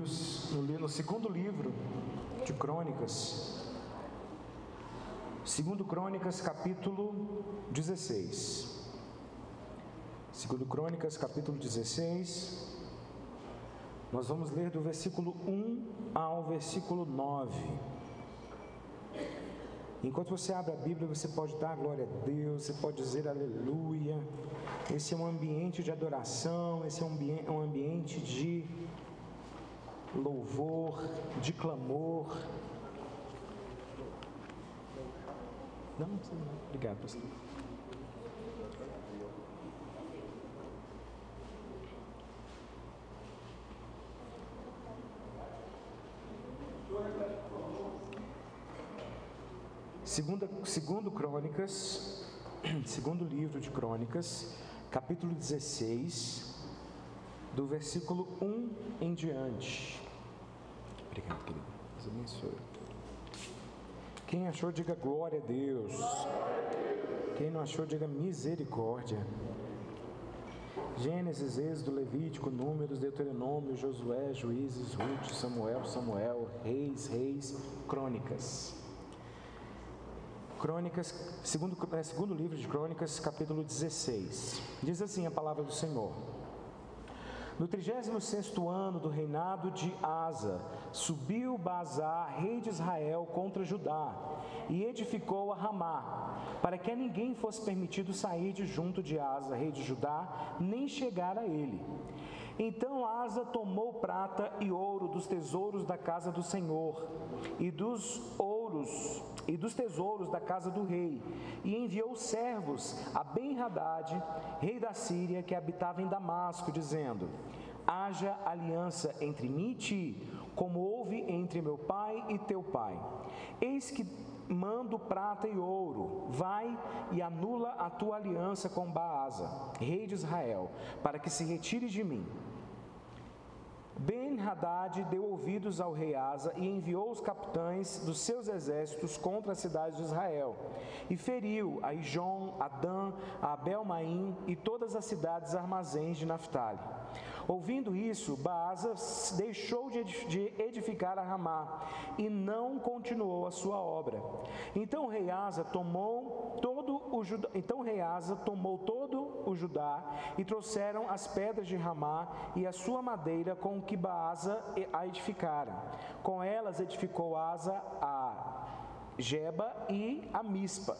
no segundo livro de Crônicas, segundo Crônicas, capítulo 16. Segundo Crônicas, capítulo 16, nós vamos ler do versículo 1 ao versículo 9. Enquanto você abre a Bíblia, você pode dar glória a Deus, você pode dizer aleluia. Esse é um ambiente de adoração, esse é um ambiente de louvor, de clamor. Não precisa não. Obrigado, pastor. Segundo Crônicas, segundo livro de Crônicas, capítulo 16, do versículo 1 em diante. Obrigado, querido. Deus abençoe. Quem achou, diga glória a Deus. Quem não achou, diga misericórdia. Gênesis, Êxodo, Levítico, Números, Deuteronômio, Josué, Juízes, Ruth, Samuel, Reis, Crônicas. Crônicas, segundo livro de Crônicas, capítulo 16. Diz assim a palavra do Senhor: No 36º ano do reinado de Asa, subiu Baasa, rei de Israel, contra Judá, e edificou a Ramá, para que a ninguém fosse permitido sair de junto de Asa, rei de Judá, nem chegar a ele. Então Asa tomou prata e ouro dos tesouros da casa do Senhor e dos tesouros da casa do rei, e enviou servos a Ben-Hadad, rei da Síria, que habitava em Damasco, dizendo: Haja aliança entre mim e ti, como houve entre meu pai e teu pai. Eis que mando prata e ouro, vai e anula a tua aliança com Baasa, rei de Israel, para que se retire de mim. Ben-Hadad deu ouvidos ao rei Asa e enviou os capitães dos seus exércitos contra as cidades de Israel, e feriu a Ijon, a Dan, a Abel-Maim e todas as cidades armazéns de Naftali. Ouvindo isso, Baasa deixou de edificar a Ramá e não continuou a sua obra. Então o rei Asa tomou todo o Judá e trouxeram as pedras de Ramá e a sua madeira com que Baasa a edificara. Com elas edificou Asa a Geba e a Mispa.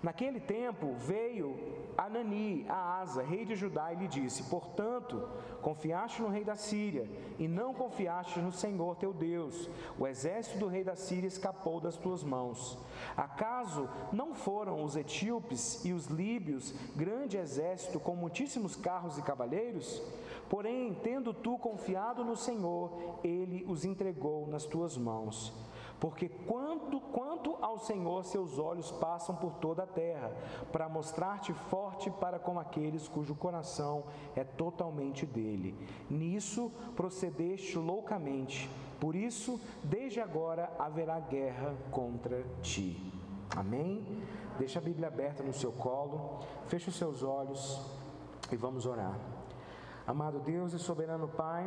Naquele tempo veio Anani a Asa, rei de Judá, e lhe disse: Portanto, confiaste no rei da Síria, e não confiaste no Senhor teu Deus. O exército do rei da Síria escapou das tuas mãos. Acaso não foram os etíopes e os líbios grande exército com muitíssimos carros e cavaleiros? Porém, tendo tu confiado no Senhor, ele os entregou nas tuas mãos. Porque quanto ao Senhor, seus olhos passam por toda a terra, para mostrar-te forte para com aqueles cujo coração é totalmente dele. Nisso procedeste loucamente, por isso, desde agora haverá guerra contra ti. Amém? Deixa a Bíblia aberta no seu colo, feche os seus olhos e vamos orar. Amado Deus e soberano Pai,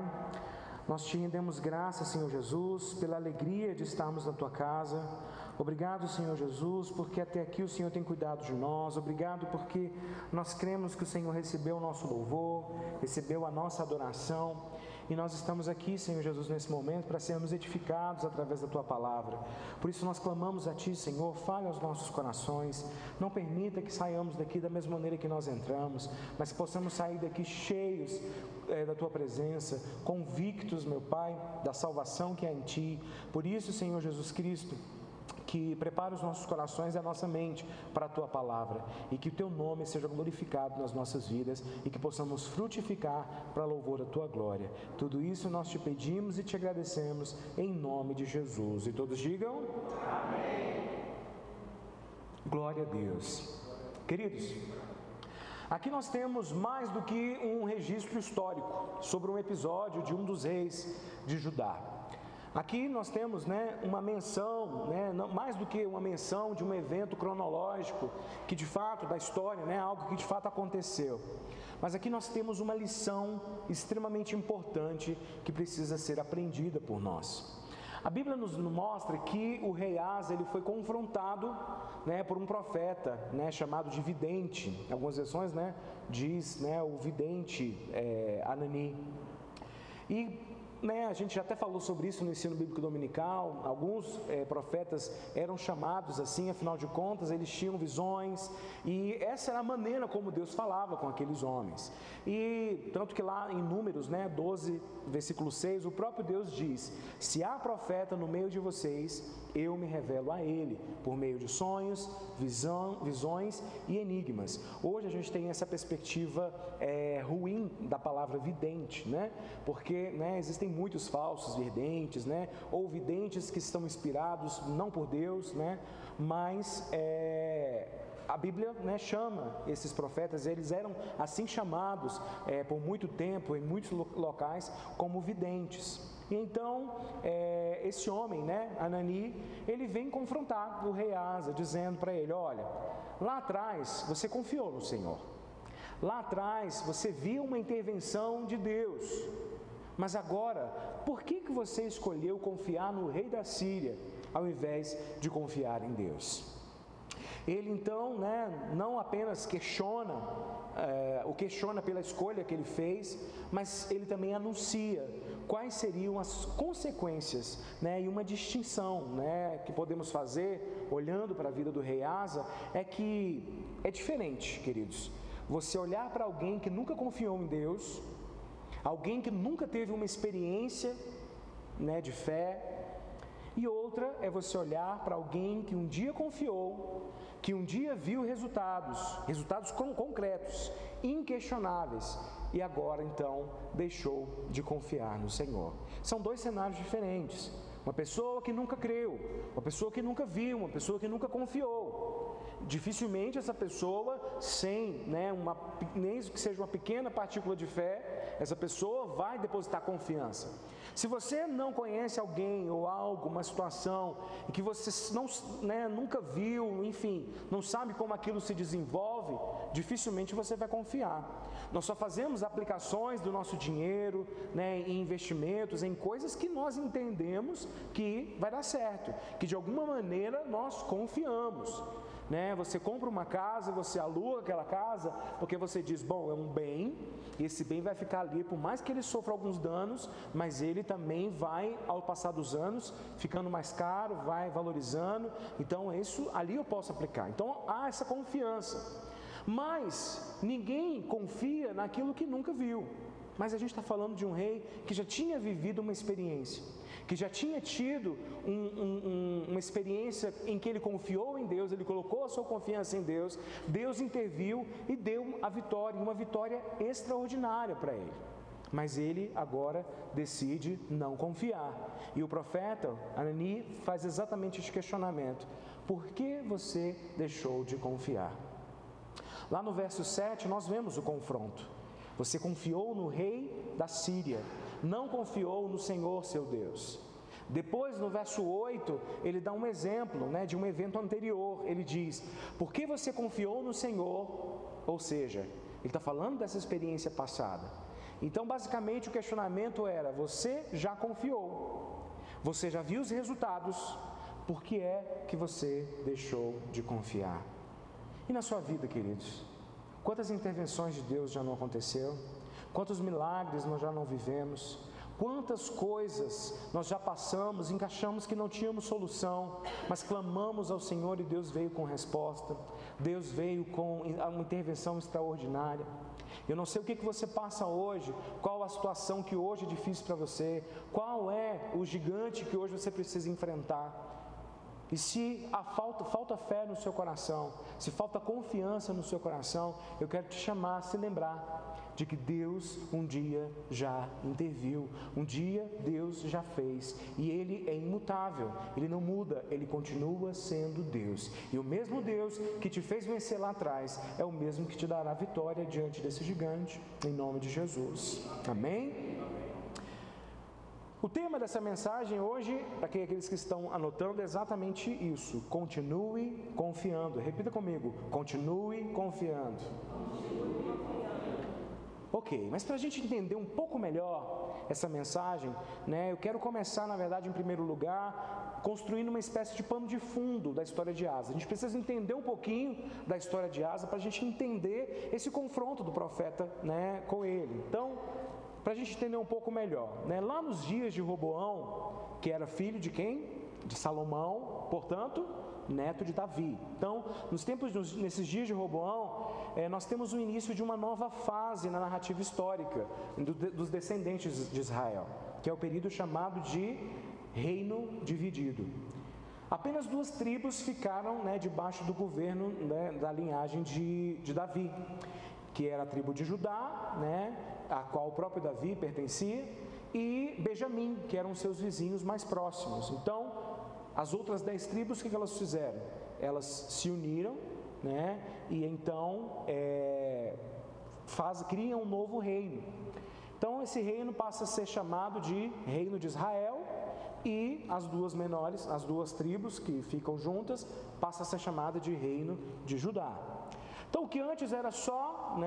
nós te rendemos graças, Senhor Jesus, pela alegria de estarmos na Tua casa. Obrigado, Senhor Jesus, porque até aqui o Senhor tem cuidado de nós. Obrigado porque nós cremos que o Senhor recebeu o nosso louvor, recebeu a nossa adoração. E nós estamos aqui, Senhor Jesus, nesse momento para sermos edificados através da Tua palavra. Por isso nós clamamos a Ti, Senhor, fale aos nossos corações. Não permita que saiamos daqui da mesma maneira que nós entramos, mas que possamos sair daqui cheios da Tua presença, convictos, meu Pai, da salvação que há em Ti. Por isso, Senhor Jesus Cristo, que prepare os nossos corações e a nossa mente para a Tua palavra, e que o Teu nome seja glorificado nas nossas vidas, e que possamos frutificar para louvor da Tua glória. Tudo isso nós te pedimos e te agradecemos em nome de Jesus. E todos digam: Amém. Glória a Deus. Queridos, aqui nós temos mais do que um registro histórico sobre um episódio de um dos reis de Judá. Aqui nós temos, né, uma menção, né, mais do que uma menção de um evento cronológico, que de fato, da história, né, algo que de fato aconteceu. Mas aqui nós temos uma lição extremamente importante que precisa ser aprendida por nós. A Bíblia nos mostra que o rei Asa, ele foi confrontado, né, por um profeta, né, chamado de vidente. Em algumas versões, né, diz, né, o vidente Anani. E, né, a gente já até falou sobre isso no ensino bíblico dominical. Alguns profetas eram chamados assim, afinal de contas, eles tinham visões, e essa era a maneira como Deus falava com aqueles homens. E tanto que lá em Números, né, 12, versículo 6, o próprio Deus diz: se há profeta no meio de vocês, eu me revelo a ele, por meio de sonhos, visões e enigmas. Hoje a gente tem essa perspectiva ruim da palavra vidente, né? Porque, né, existem muitos falsos videntes, né? Ou videntes que estão inspirados não por Deus, né? Mas a Bíblia, né, chama esses profetas, eles eram assim chamados por muito tempo, em muitos locais, como videntes. E então, esse homem, né, Anani, ele vem confrontar o rei Asa, dizendo para ele: olha, lá atrás você confiou no Senhor, lá atrás você viu uma intervenção de Deus, mas agora, por que você escolheu confiar no rei da Síria, ao invés de confiar em Deus? Ele então, né, não apenas questiona pela escolha que ele fez, mas ele também anuncia quais seriam as consequências, né, e uma distinção, né, que podemos fazer, olhando para a vida do rei Asa, é que é diferente, queridos, você olhar para alguém que nunca confiou em Deus, alguém que nunca teve uma experiência, né, de fé, e outra é você olhar para alguém que um dia confiou, que um dia viu resultados concretos, inquestionáveis, e agora então deixou de confiar no Senhor. São dois cenários diferentes. Uma pessoa que nunca creu, uma pessoa que nunca viu, uma pessoa que nunca confiou. Dificilmente essa pessoa, sem, né, nem que seja uma pequena partícula de fé, essa pessoa vai depositar confiança. Se você não conhece alguém ou algo, uma situação em que você não, né, nunca viu, enfim, não sabe como aquilo se desenvolve, dificilmente você vai confiar. Nós só fazemos aplicações do nosso dinheiro, né, em investimentos, em coisas que nós entendemos que vai dar certo, que de alguma maneira nós confiamos. Né? Você compra uma casa, você aluga aquela casa, porque você diz, bom, é um bem, e esse bem vai ficar ali, por mais que ele sofra alguns danos, mas ele também vai, ao passar dos anos, ficando mais caro, vai valorizando, então isso ali eu posso aplicar. Então há essa confiança, mas ninguém confia naquilo que nunca viu. Mas a gente está falando de um rei que já tinha vivido uma experiência, que já tinha tido uma experiência em que ele confiou em Deus, ele colocou a sua confiança em Deus, Deus interviu e deu a vitória, uma vitória extraordinária para ele. Mas ele agora decide não confiar. E o profeta Anani faz exatamente esse questionamento: por que você deixou de confiar? Lá no verso 7 nós vemos o confronto. Você confiou no rei da Síria, não confiou no Senhor seu Deus. Depois, no verso 8, ele dá um exemplo, né, de um evento anterior. Ele diz: por que você confiou no Senhor? Ou seja, ele está falando dessa experiência passada. Então, basicamente, o questionamento era: você já confiou, você já viu os resultados, por que é que você deixou de confiar? E na sua vida, queridos? Quantas intervenções de Deus já não aconteceu? Quantos milagres nós já não vivemos? Quantas coisas nós já passamos, encaixamos que não tínhamos solução, mas clamamos ao Senhor e Deus veio com resposta. Deus veio com uma intervenção extraordinária. Eu não sei o que você passa hoje, qual a situação que hoje é difícil para você, qual é o gigante que hoje você precisa enfrentar. E se falta fé no seu coração, se falta confiança no seu coração, eu quero te chamar a se lembrar de que Deus um dia já interviu, um dia Deus já fez, e Ele é imutável, Ele não muda, Ele continua sendo Deus. E o mesmo Deus que te fez vencer lá atrás, é o mesmo que te dará vitória diante desse gigante, em nome de Jesus. Amém? O tema dessa mensagem hoje, para aqueles que estão anotando, é exatamente isso: continue confiando. Repita comigo: continue confiando. Ok, mas para a gente entender um pouco melhor essa mensagem, eu quero começar, na verdade, em primeiro lugar, construindo uma espécie de pano de fundo da história de Asa. A gente precisa entender um pouquinho da história de Asa para a gente entender esse confronto do profeta, com ele. Então, para a gente entender um pouco melhor, lá nos dias de Roboão, que era filho de quem? De Salomão, portanto, neto de Davi. Então, nesses dias de Roboão, nós temos o início de uma nova fase na narrativa histórica dos descendentes de Israel, que é o período chamado de Reino Dividido. Apenas 2 tribos ficaram debaixo do governo da linhagem de Davi, que era a tribo de Judá, a qual o próprio Davi pertencia, e Benjamim, que eram seus vizinhos mais próximos. Então, as outras 10 tribos, o que elas fizeram? Elas se uniram, e então criam um novo reino. Então, esse reino passa a ser chamado de Reino de Israel, e as 2 menores, as 2 tribos que ficam juntas, passa a ser chamada de Reino de Judá. Então, o que antes era só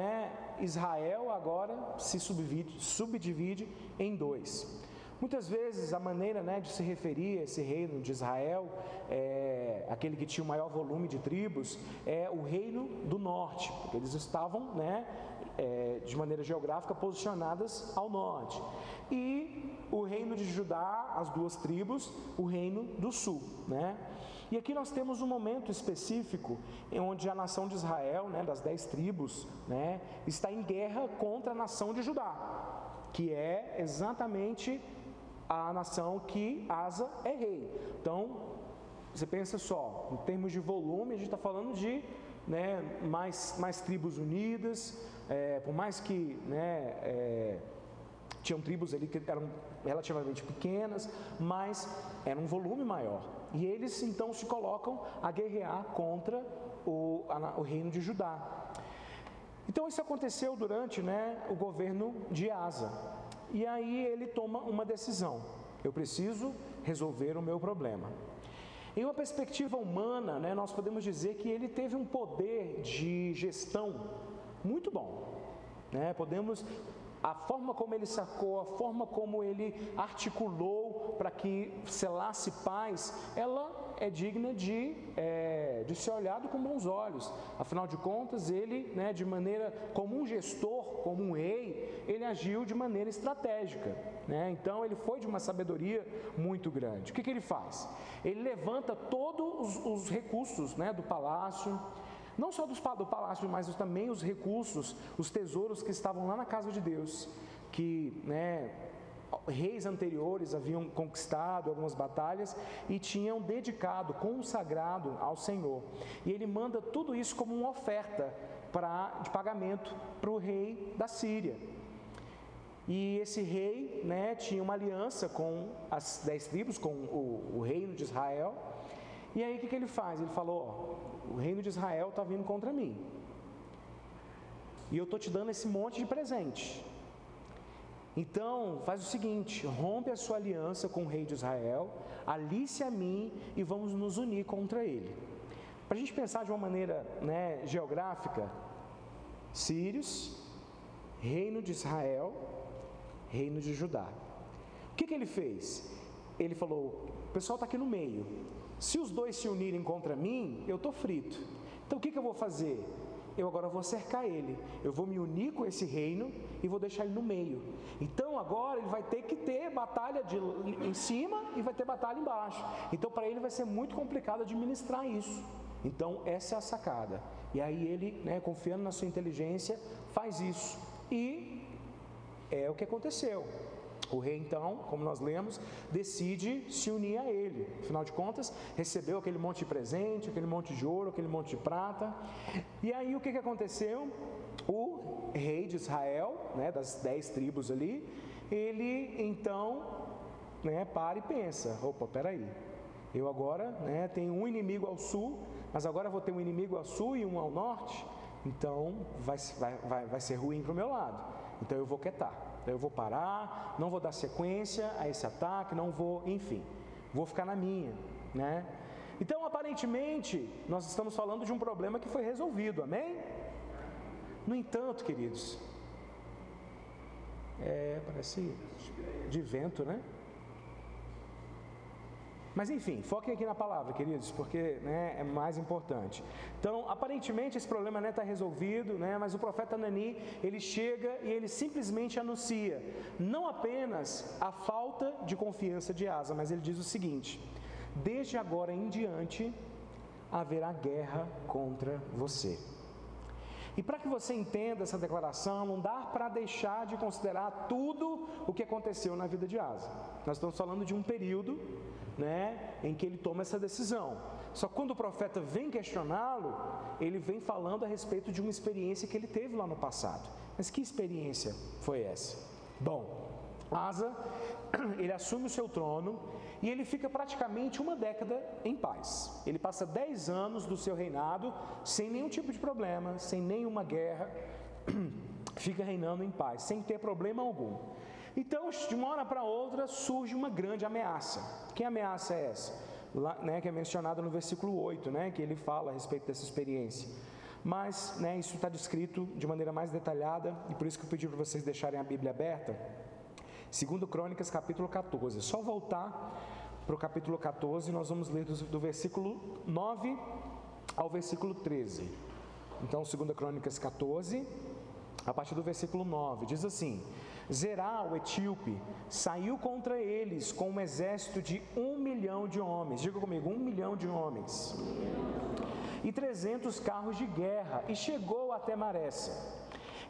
Israel, agora se subdivide em 2. Muitas vezes a maneira de se referir a esse reino de Israel, aquele que tinha o maior volume de tribos, é o reino do norte, porque eles estavam de maneira geográfica posicionadas ao norte. E o reino de Judá, as 2 tribos, o reino do sul. E aqui nós temos um momento específico em onde a nação de Israel, das 10 tribos, está em guerra contra a nação de Judá, que é exatamente a nação que Asa é rei. Então, você pensa só, em termos de volume, a gente está falando de mais tribos unidas, por mais que tinham tribos ali que eram relativamente pequenas, mas era um volume maior. E eles então se colocam a guerrear contra o reino de Judá. Então isso aconteceu durante o governo de Asa. E aí ele toma uma decisão: eu preciso resolver o meu problema. Em uma perspectiva humana, nós podemos dizer que ele teve um poder de gestão muito bom. A forma como ele sacou, a forma como ele articulou para que selasse paz, ela é digna de ser olhado com bons olhos. Afinal de contas, ele, de maneira, como um gestor, como um rei, ele agiu de maneira estratégica. Então, ele foi de uma sabedoria muito grande. O que ele faz? Ele levanta todos os recursos do palácio, não só do palácio, mas também os recursos, os tesouros que estavam lá na casa de Deus, que reis anteriores haviam conquistado algumas batalhas e tinham dedicado, consagrado ao Senhor. E ele manda tudo isso como uma oferta de pagamento para o rei da Síria. E esse rei tinha uma aliança com as 10 tribos, com o reino de Israel. E aí o que ele faz? Ele falou: o reino de Israel está vindo contra mim, e eu estou te dando esse monte de presente. Então faz o seguinte: rompe a sua aliança com o rei de Israel, alie-se a mim e vamos nos unir contra ele. Para a gente pensar de uma maneira geográfica, sírios, reino de Israel, reino de Judá. O que ele fez? Ele falou: o pessoal está aqui no meio. Se os 2 se unirem contra mim, eu estou frito. Então o que eu vou fazer? Eu agora vou cercar ele. Eu vou me unir com esse reino e vou deixar ele no meio. Então agora ele vai ter que ter batalha em cima e vai ter batalha embaixo. Então para ele vai ser muito complicado administrar isso. Então essa é a sacada. E aí ele, confiando na sua inteligência, faz isso. E é o que aconteceu. O rei, então, como nós lemos, decide se unir a ele. Afinal de contas, recebeu aquele monte de presente, aquele monte de ouro, aquele monte de prata. E aí o que aconteceu? O rei de Israel, das 10 tribos ali, ele então para e pensa: opa, peraí, eu agora tenho um inimigo ao sul, mas agora vou ter um inimigo ao sul e um ao norte, então vai ser ruim para o meu lado. Então eu vou quietar. eu vou parar, não vou dar sequência a esse ataque, não vou, enfim, vou ficar na minha, né? Então, aparentemente, nós estamos falando de um problema que foi resolvido, amém? No entanto, queridos, parece de vento, né? Mas enfim, foquem aqui na palavra, queridos, porque, né, é mais importante. Então, aparentemente esse problema está resolvido, né, mas o profeta Anani, ele chega e ele simplesmente anuncia, não apenas a falta de confiança de Asa, mas ele diz o seguinte: desde agora em diante haverá guerra contra você. E para que você entenda essa declaração, não dá para deixar de considerar tudo o que aconteceu na vida de Asa. Nós estamos falando de um período, né, em que ele toma essa decisão. Só que quando o profeta vem questioná-lo, ele vem falando a respeito de uma experiência que ele teve lá no passado. Mas que experiência foi essa? Bom, Asa, ele assume o seu trono e ele fica praticamente uma década em paz. Ele passa 10 anos do seu reinado sem nenhum tipo de problema, sem nenhuma guerra, fica reinando em paz, sem ter problema algum. Então, de uma hora para outra, surge uma grande ameaça. Que ameaça é essa? Lá, né, que é mencionada no versículo 8, né, que ele fala a respeito dessa experiência. Mas, né, isso está descrito de maneira mais detalhada, e por isso que eu pedi para vocês deixarem a Bíblia aberta. 2 Crônicas, capítulo 14. Só voltar para o capítulo 14, nós vamos ler do versículo 9 ao versículo 13. Então, 2 Crônicas 14, a partir do versículo 9, diz assim: Zerá, o etíope, saiu contra eles com um exército de 1 milhão de homens. Diga comigo, 1 milhão de homens. E 300 carros de guerra, e chegou até Maressa.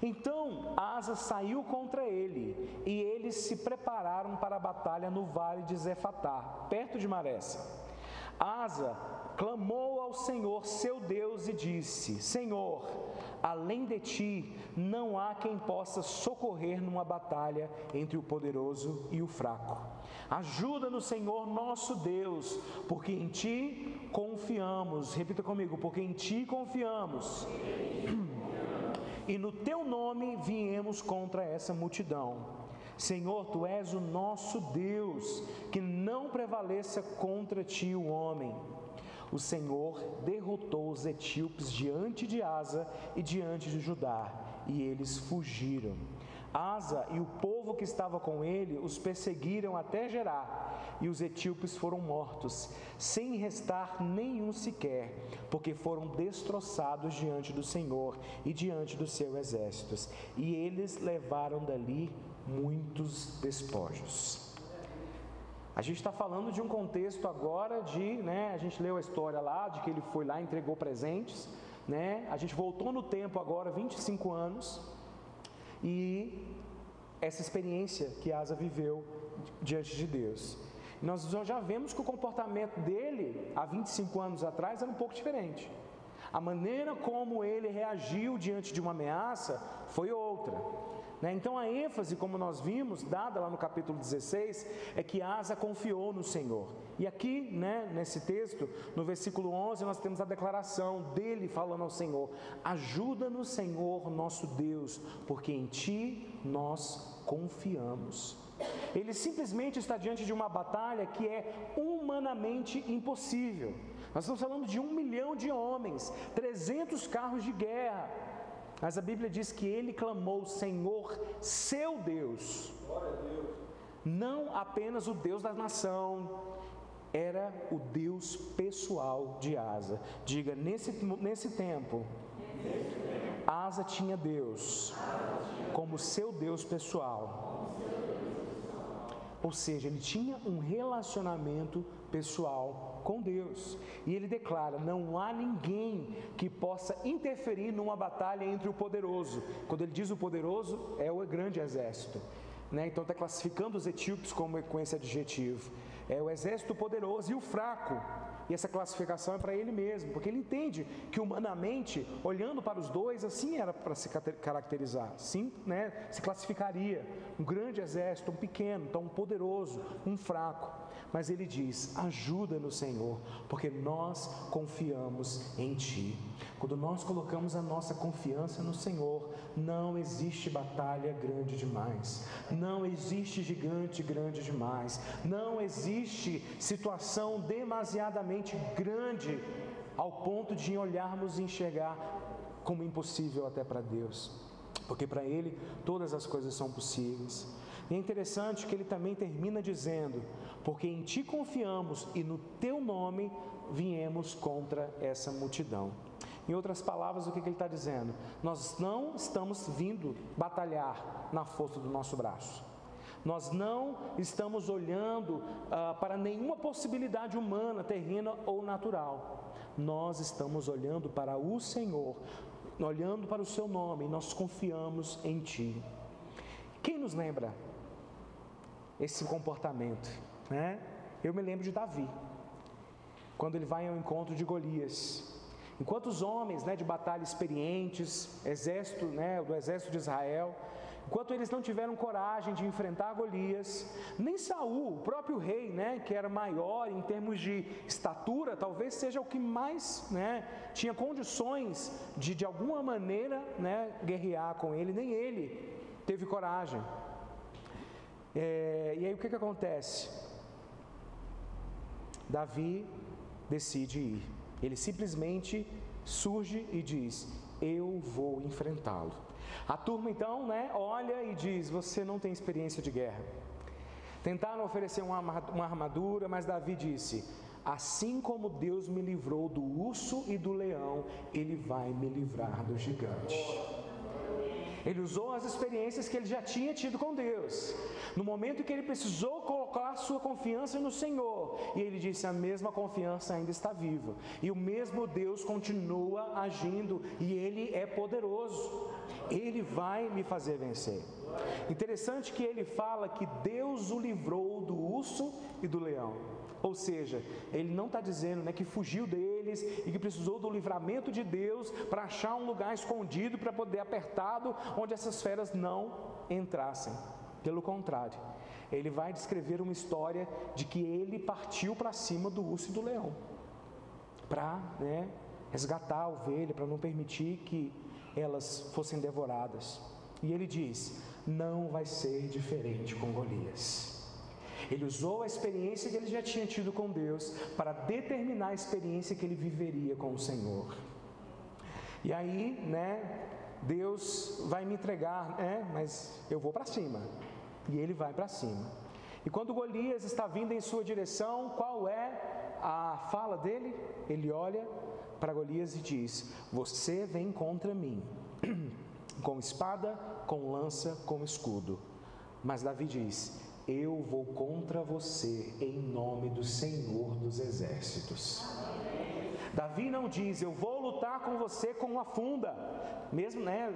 Então Asa saiu contra ele, e eles se prepararam para a batalha no vale de Zefatá, perto de Maressa. Asa clamou ao Senhor, seu Deus, e disse: Senhor, além de ti, não há quem possa socorrer numa batalha entre o poderoso e o fraco. Ajuda-nos, Senhor, nosso Deus, porque em ti confiamos. Repita comigo, porque em ti confiamos. E no teu nome viemos contra essa multidão. Senhor, tu és o nosso Deus, que não prevaleça contra ti o homem. O Senhor derrotou os etíopes diante de Asa e diante de Judá, e eles fugiram. Asa e o povo que estava com ele os perseguiram até Gerar, e os etíopes foram mortos, sem restar nenhum sequer, porque foram destroçados diante do Senhor e diante dos seus exércitos, e eles levaram dali muitos despojos. A gente está falando de um contexto agora a gente leu a história lá, de que ele foi lá e entregou presentes, né? A gente voltou no tempo agora, 25 anos, e essa experiência que Asa viveu diante de Deus. Nós já vemos que o comportamento dele, há 25 anos atrás, era um pouco diferente. A maneira como ele reagiu diante de uma ameaça foi outra. Então a ênfase, como nós vimos, dada lá no capítulo 16, é que Asa confiou no Senhor. E aqui, nesse texto, no versículo 11, nós temos a declaração dele falando ao Senhor: ajuda-nos, Senhor, nosso Deus, porque em ti nós confiamos. Ele simplesmente está diante de uma batalha que é humanamente impossível. Nós estamos falando de 1 milhão de homens, 300 carros de guerra. Mas a Bíblia diz que ele clamou: Senhor, seu Deus. Não apenas o Deus da nação, era o Deus pessoal de Asa. Diga, nesse tempo, Asa tinha Deus como seu Deus pessoal. Ou seja, ele tinha um relacionamento pessoal com Deus. E ele declara: não há ninguém que possa interferir numa batalha entre o poderoso. Quando ele diz o poderoso, é o grande exército, Então está classificando os etíopes com esse adjetivo. é o exército poderoso e o fraco. E essa classificação é para ele mesmo, porque ele entende que humanamente, olhando para os dois, assim era para se caracterizar, sim, né? Se classificaria um grande exército, um pequeno, então um poderoso, um fraco. Mas ele diz: ajuda-nos, Senhor, porque nós confiamos em Ti. Quando nós colocamos a nossa confiança no Senhor, não existe batalha grande demais, não existe gigante grande demais, não existe situação demasiadamente grande ao ponto de olharmos e enxergar como impossível até para Deus, porque para Ele todas as coisas são possíveis. E é interessante que ele também termina dizendo: porque em Ti confiamos e no Teu nome viemos contra essa multidão. Em outras palavras, o que ele está dizendo? Nós não estamos vindo batalhar na força do nosso braço. Nós não estamos olhando para nenhuma possibilidade humana, terrena ou natural. Nós estamos olhando para o Senhor, olhando para o Seu nome, e nós confiamos em Ti. Quem nos lembra esse comportamento, né? Eu me lembro de Davi, quando ele vai ao encontro de Golias. Enquanto os homens, né, de batalha experientes, exército, né, do exército de Israel, enquanto eles não tiveram coragem de enfrentar Golias, nem Saul, o próprio rei, né, que era maior em termos de estatura, talvez seja o que mais, né, tinha condições de alguma maneira, né, guerrear com ele, nem ele teve coragem. E aí o que acontece? Davi decide ir. Ele simplesmente surge e diz: eu vou enfrentá-lo. A turma então, né, olha e diz: você não tem experiência de guerra. Tentaram oferecer uma armadura, mas Davi disse: assim como Deus me livrou do urso e do leão, Ele vai me livrar do gigante. Ele usou as experiências que ele já tinha tido com Deus, no momento em que ele precisou colocar a sua confiança no Senhor, e ele disse: a mesma confiança ainda está viva, e o mesmo Deus continua agindo, e Ele é poderoso, Ele vai me fazer vencer. Interessante que ele fala que Deus o livrou do urso e do leão. Ou seja, ele não está dizendo, né, que fugiu deles e que precisou do livramento de Deus para achar um lugar escondido para poder apertado, onde essas feras não entrassem. Pelo contrário, ele vai descrever uma história de que ele partiu para cima do urso e do leão, para, né, resgatar a ovelha, para não permitir que elas fossem devoradas. E ele diz: não vai ser diferente com Golias. Ele usou a experiência que ele já tinha tido com Deus para determinar a experiência que ele viveria com o Senhor. E aí, né, Deus vai me entregar, mas eu vou para cima. E ele vai para cima. E quando Golias está vindo em sua direção, qual é a fala dele? Ele olha para Golias e diz: você vem contra mim, com espada, com lança, com escudo. Mas Davi diz: eu vou contra você em nome do Senhor dos Exércitos. Davi não diz: eu vou lutar com você com uma funda, mesmo, né,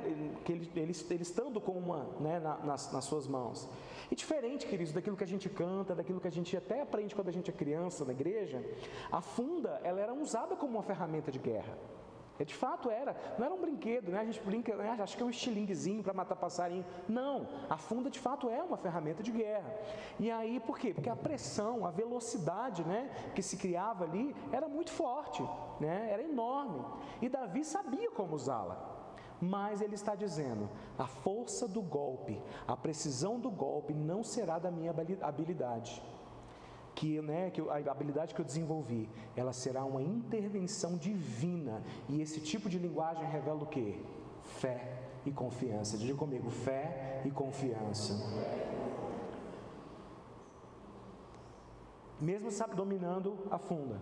que ele estando com uma, né, nas suas mãos. E diferente, queridos, daquilo que a gente canta, daquilo que a gente até aprende quando a gente é criança na igreja, a funda, ela era usada como uma ferramenta de guerra. De fato era, não era um brinquedo, né? A gente brinca, né? Acho que é um estilinguezinho para matar passarinho. Não, a funda de fato é uma ferramenta de guerra. E aí por quê? Porque a pressão, a velocidade, né, que se criava ali era muito forte, né? Era enorme. E Davi sabia como usá-la. Mas ele está dizendo: a força do golpe, a precisão do golpe não será da minha habilidade. A habilidade que eu desenvolvi, ela será uma intervenção divina. E esse tipo de linguagem revela o quê? Fé e confiança. Diga comigo: fé e confiança. Mesmo dominando a funda,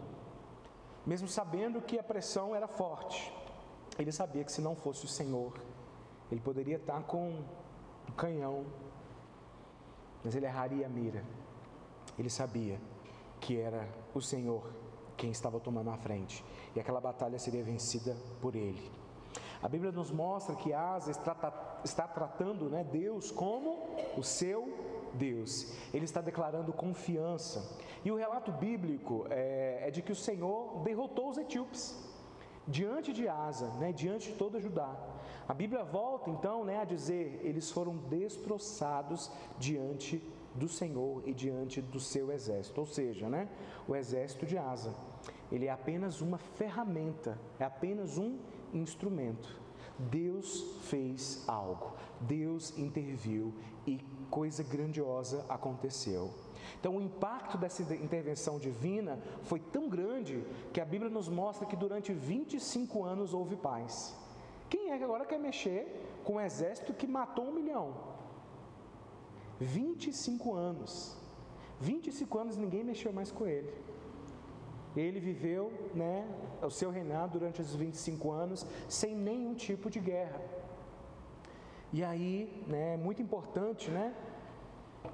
mesmo sabendo que a pressão era forte, ele sabia que se não fosse o Senhor, ele poderia estar com um canhão, mas ele erraria a mira. Ele sabia que era o Senhor quem estava tomando a frente, e aquela batalha seria vencida por ele. A Bíblia nos mostra que Asa está tratando, né, Deus como o seu Deus. Ele está declarando confiança. E o relato bíblico é de que o Senhor derrotou os etíopes diante de Asa, diante de toda Judá. A Bíblia volta então a dizer: eles foram destroçados diante do Senhor e diante do seu exército, ou seja, o exército de Asa. Ele é apenas uma ferramenta, é apenas um instrumento. Deus fez algo, Deus interviu e coisa grandiosa aconteceu. Então o impacto dessa intervenção divina foi tão grande que a Bíblia nos mostra que durante 25 anos houve paz. Quem é que agora quer mexer com um exército que matou 1 milhão? 25 anos. 25 anos ninguém mexeu mais com ele. Ele viveu o seu reinado durante esses 25 anos sem nenhum tipo de guerra. E aí, é muito importante,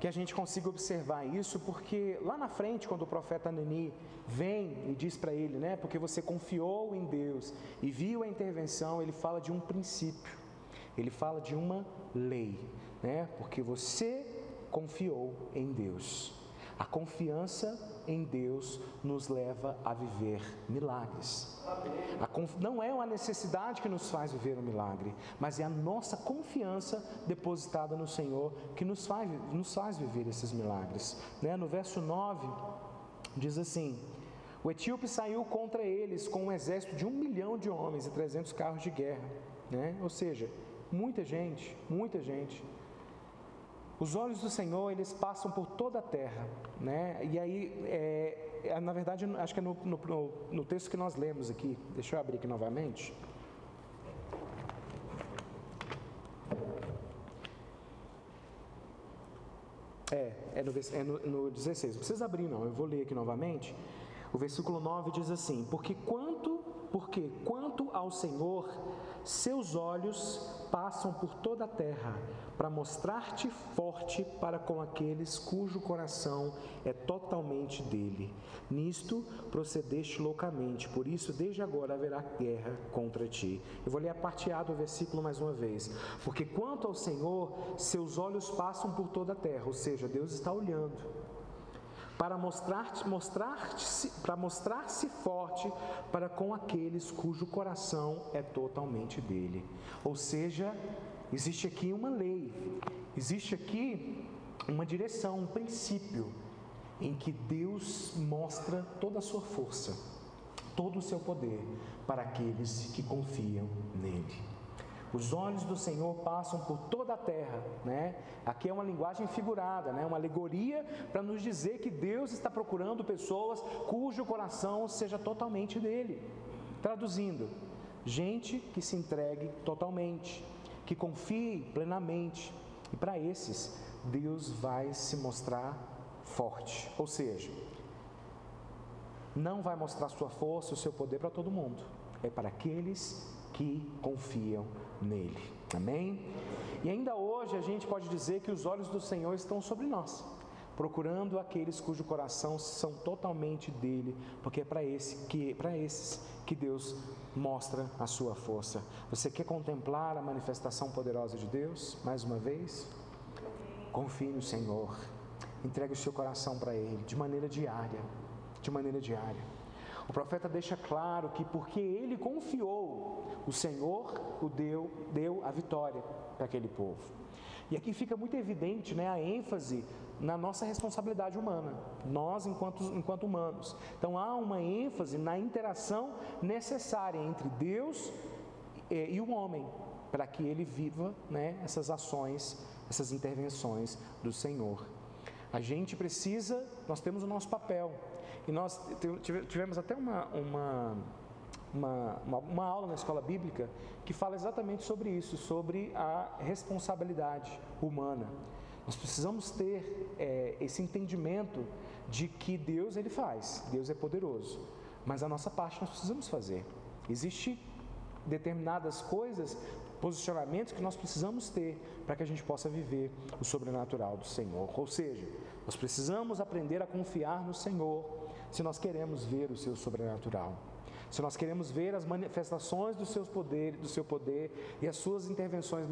que a gente consiga observar isso, porque lá na frente, quando o profeta Anani vem e diz para ele, porque você confiou em Deus e viu a intervenção, ele fala de um princípio, ele fala de uma lei, porque você confiou em Deus. A confiança em Deus nos leva a viver milagres. Não é uma necessidade que nos faz viver um milagre, mas é a nossa confiança depositada no Senhor que nos faz viver esses milagres. No verso 9, diz assim: o etíope saiu contra eles com um exército de 1 milhão de homens e 300 carros de guerra. Ou seja, muita gente. Os olhos do Senhor, eles passam por toda a terra, E aí, na verdade, acho que é no texto que nós lemos aqui. Deixa eu abrir aqui novamente. No 16. Não precisa abrir não, eu vou ler aqui novamente. O versículo 9 diz assim: Porque quanto ao Senhor, seus olhos passam por toda a terra, para mostrar-te forte para com aqueles cujo coração é totalmente dele. Nisto procedeste loucamente, por isso desde agora haverá guerra contra ti. Eu vou ler a parte A do versículo mais uma vez. Porque quanto ao Senhor, seus olhos passam por toda a terra, ou seja, Deus está olhando, para mostrar-se forte para com aqueles cujo coração é totalmente dele. Ou seja, existe aqui uma lei, existe aqui uma direção, um princípio, em que Deus mostra toda a sua força, todo o seu poder para aqueles que confiam nele. Os olhos do Senhor passam por toda a terra, Aqui é uma linguagem figurada, uma alegoria para nos dizer que Deus está procurando pessoas cujo coração seja totalmente dele. Traduzindo, gente que se entregue totalmente, que confie plenamente. E para esses, Deus vai se mostrar forte. Ou seja, não vai mostrar sua força, o seu poder para todo mundo. É para aqueles que confiam nele. Amém? E ainda hoje a gente pode dizer que os olhos do Senhor estão sobre nós, procurando aqueles cujo coração são totalmente dele, porque é para esses que Deus mostra a sua força. Você quer contemplar a manifestação poderosa de Deus? Mais uma vez, confie no Senhor, entregue o seu coração para Ele, de maneira diária. O profeta deixa claro que porque ele confiou, o Senhor deu a vitória para aquele povo. E aqui fica muito evidente a ênfase na nossa responsabilidade humana, nós enquanto humanos. Então há uma ênfase na interação necessária entre Deus e o homem, para que ele viva essas ações, essas intervenções do Senhor. A gente precisa, nós temos o nosso papel. E nós tivemos até uma aula na escola bíblica que fala exatamente sobre isso, sobre a responsabilidade humana. Nós precisamos ter esse entendimento de que Deus ele faz, Deus é poderoso, mas a nossa parte nós precisamos fazer. Existem determinadas coisas, posicionamentos que nós precisamos ter para que a gente possa viver o sobrenatural do Senhor. Ou seja, nós precisamos aprender a confiar no Senhor se nós queremos ver o seu sobrenatural. se nós queremos ver as manifestações do seu poder e as suas intervenções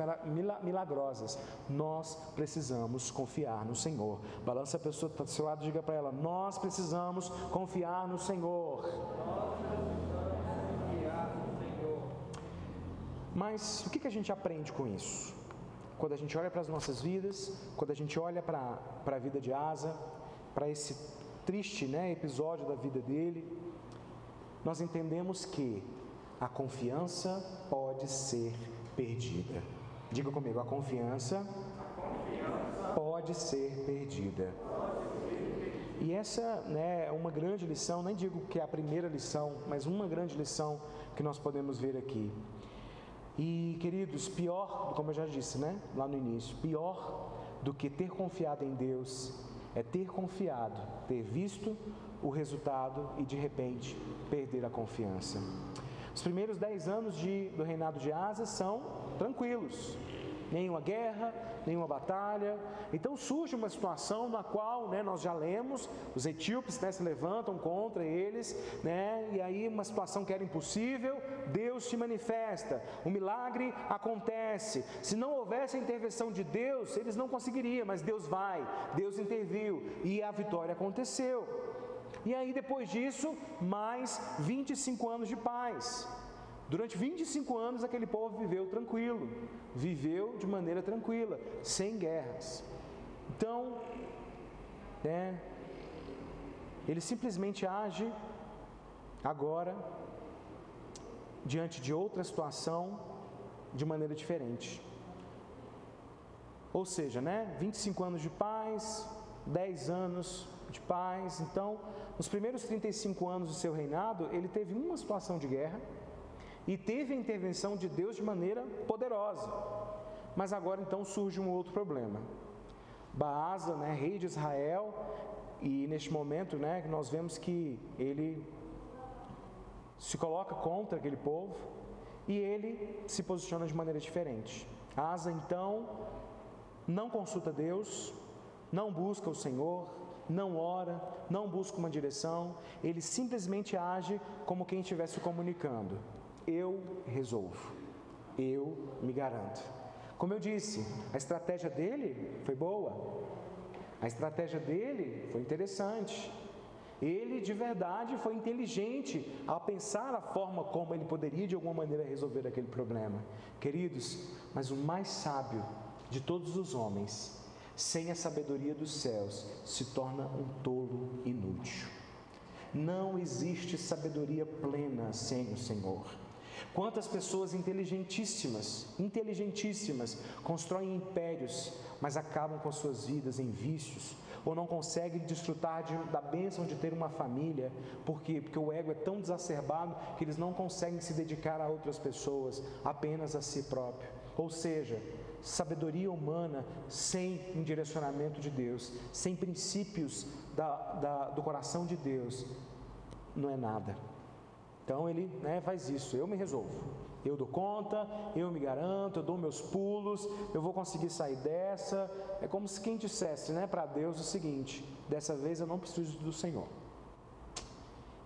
milagrosas, nós precisamos confiar no Senhor. Balança a pessoa que está do seu lado e diga para ela: nós precisamos confiar no Senhor. Mas o que a gente aprende com isso? Quando a gente olha para as nossas vidas, quando a gente olha para a vida de Asa, para esse triste, episódio da vida dele, nós entendemos que a confiança pode ser perdida. Diga comigo: a confiança pode ser perdida. E essa é uma grande lição, nem digo que é a primeira lição, mas uma grande lição que nós podemos ver aqui. E, queridos, pior, como eu já disse, lá no início, pior do que ter confiado em Deus é ter confiado, ter visto o resultado e, de repente, perder a confiança. Os primeiros 10 anos do reinado de Asa são tranquilos. Nenhuma guerra, nenhuma batalha. Então surge uma situação na qual nós já lemos, os etíopes se levantam contra eles, e aí uma situação que era impossível, Deus se manifesta, o milagre acontece. Se não houvesse a intervenção de Deus, eles não conseguiriam, mas Deus vai, Deus interviu e a vitória aconteceu. E aí depois disso, mais 25 anos de paz. Durante 25 anos aquele povo viveu tranquilo, viveu de maneira tranquila, sem guerras. Então, ele simplesmente age agora, diante de outra situação, de maneira diferente. Ou seja, 25 anos de paz, 10 anos de paz. Então, nos primeiros 35 anos do seu reinado, ele teve uma situação de guerra, e teve a intervenção de Deus de maneira poderosa. Mas agora então surge um outro problema. Baasa, rei de Israel, e neste momento nós vemos que ele se coloca contra aquele povo e ele se posiciona de maneira diferente. Asa então não consulta Deus, não busca o Senhor, não ora, não busca uma direção, ele simplesmente age como quem estivesse comunicando: eu resolvo, eu me garanto. Como eu disse, a estratégia dele foi boa, a estratégia dele foi interessante. Ele de verdade foi inteligente ao pensar a forma como ele poderia de alguma maneira resolver aquele problema. Queridos, mas o mais sábio de todos os homens, sem a sabedoria dos céus, se torna um tolo inútil. Não existe sabedoria plena sem o Senhor. Quantas pessoas inteligentíssimas, constroem impérios, mas acabam com suas vidas em vícios, ou não conseguem desfrutar da bênção de ter uma família. Por quê? Porque o ego é tão exacerbado que eles não conseguem se dedicar a outras pessoas, apenas a si próprio. Ou seja, sabedoria humana sem um direcionamento de Deus, sem princípios do coração de Deus, não é nada. Então ele faz isso: eu me resolvo, eu dou conta, eu me garanto, eu dou meus pulos, eu vou conseguir sair dessa. É como se quem dissesse para Deus o seguinte: dessa vez eu não preciso do Senhor.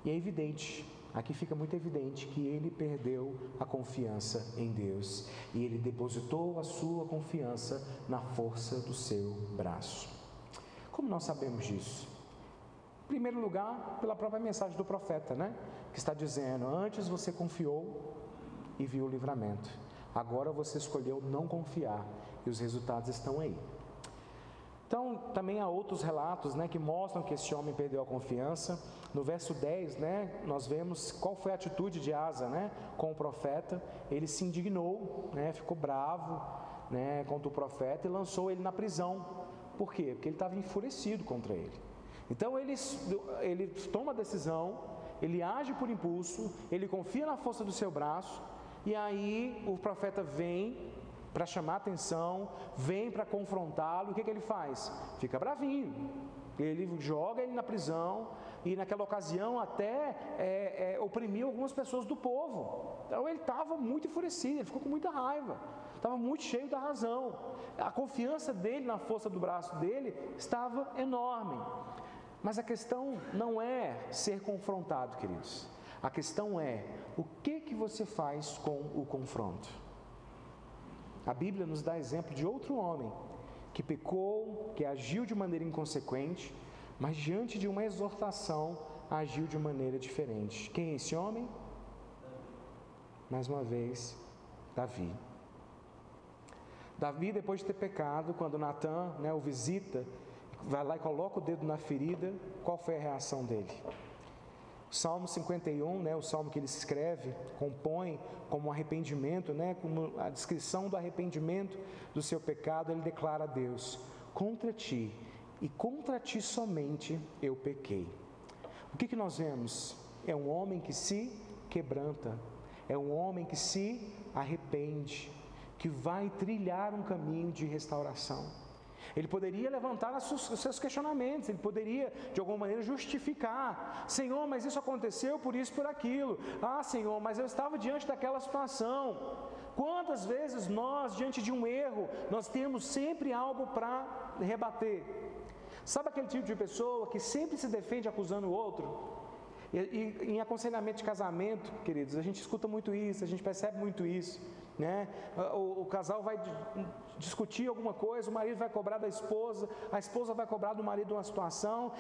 E é evidente, aqui fica muito evidente que ele perdeu a confiança em Deus e ele depositou a sua confiança na força do seu braço. Como nós sabemos disso? Em primeiro lugar, pela própria mensagem do profeta, que está dizendo: antes você confiou e viu o livramento, agora você escolheu não confiar e os resultados estão aí. Então, também há outros relatos que mostram que esse homem perdeu a confiança. No verso 10, nós vemos qual foi a atitude de Asa com o profeta. Ele se indignou, ficou bravo contra o profeta e lançou ele na prisão. Por quê? Porque ele estava enfurecido contra ele. Então ele toma a decisão, ele age por impulso, ele confia na força do seu braço, e aí o profeta vem para chamar a atenção, vem para confrontá-lo. O que ele faz? Fica bravinho, ele joga ele na prisão, e naquela ocasião até oprimiu algumas pessoas do povo. Então ele estava muito enfurecido, ele ficou com muita raiva, estava muito cheio da razão. A confiança dele na força do braço dele estava enorme. Mas a questão não é ser confrontado, queridos. A questão é, o que você faz com o confronto? A Bíblia nos dá exemplo de outro homem que pecou, que agiu de maneira inconsequente, mas diante de uma exortação, agiu de maneira diferente. Quem é esse homem? Mais uma vez, Davi. Davi, depois de ter pecado, quando Natan, o visita, vai lá e coloca o dedo na ferida, qual foi a reação dele? O Salmo 51, o salmo que ele escreve, compõe como um arrependimento, como a descrição do arrependimento do seu pecado. Ele declara a Deus: contra ti e contra ti somente eu pequei. O que nós vemos? É um homem que se quebranta, é um homem que se arrepende, que vai trilhar um caminho de restauração. Ele poderia levantar os seus questionamentos, ele poderia de alguma maneira justificar: Senhor, mas isso aconteceu por isso, por aquilo. Ah, Senhor, mas eu estava diante daquela situação. Quantas vezes nós, diante de um erro, nós temos sempre algo para rebater? Sabe aquele tipo de pessoa que sempre se defende acusando o outro? E em aconselhamento de casamento, queridos, a gente escuta muito isso, a gente percebe muito isso, o casal vai discutir alguma coisa, o marido vai cobrar da esposa, a esposa vai cobrar do marido uma situação,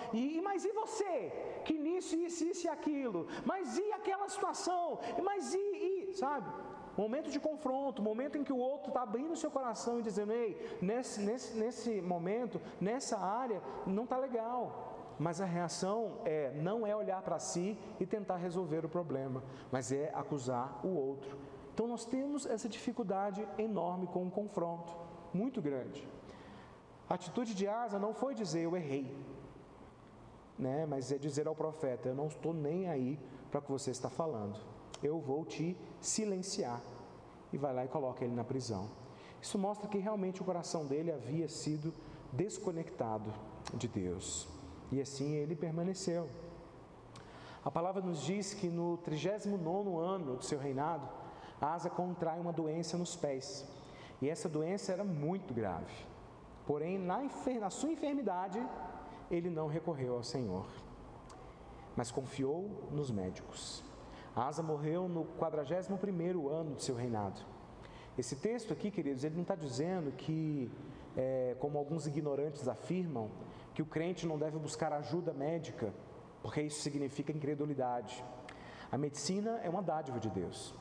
mas e você? Que nisso, isso e aquilo, mas e aquela situação? Mas sabe? Momento de confronto, momento em que o outro está abrindo o seu coração e dizendo: ei, nesse momento, nessa área, não está legal. Mas a reação não é olhar para si e tentar resolver o problema, mas é acusar o outro. Então nós temos essa dificuldade enorme com o confronto, muito grande. A atitude de Asa não foi dizer eu errei, mas é dizer ao profeta: eu não estou nem aí para o que você está falando, eu vou te silenciar. E vai lá e coloca ele na prisão. Isso mostra que realmente o coração dele havia sido desconectado de Deus. E assim ele permaneceu. A palavra nos diz que no 39º ano do seu reinado, Asa contrai uma doença nos pés. E essa doença era muito grave. Porém, na sua enfermidade, ele não recorreu ao Senhor, mas confiou nos médicos. Asa morreu no 41º ano do seu reinado. Esse texto aqui, queridos, ele não está dizendo que, como alguns ignorantes afirmam, que o crente não deve buscar ajuda médica, porque isso significa incredulidade. A medicina é uma dádiva de Deus.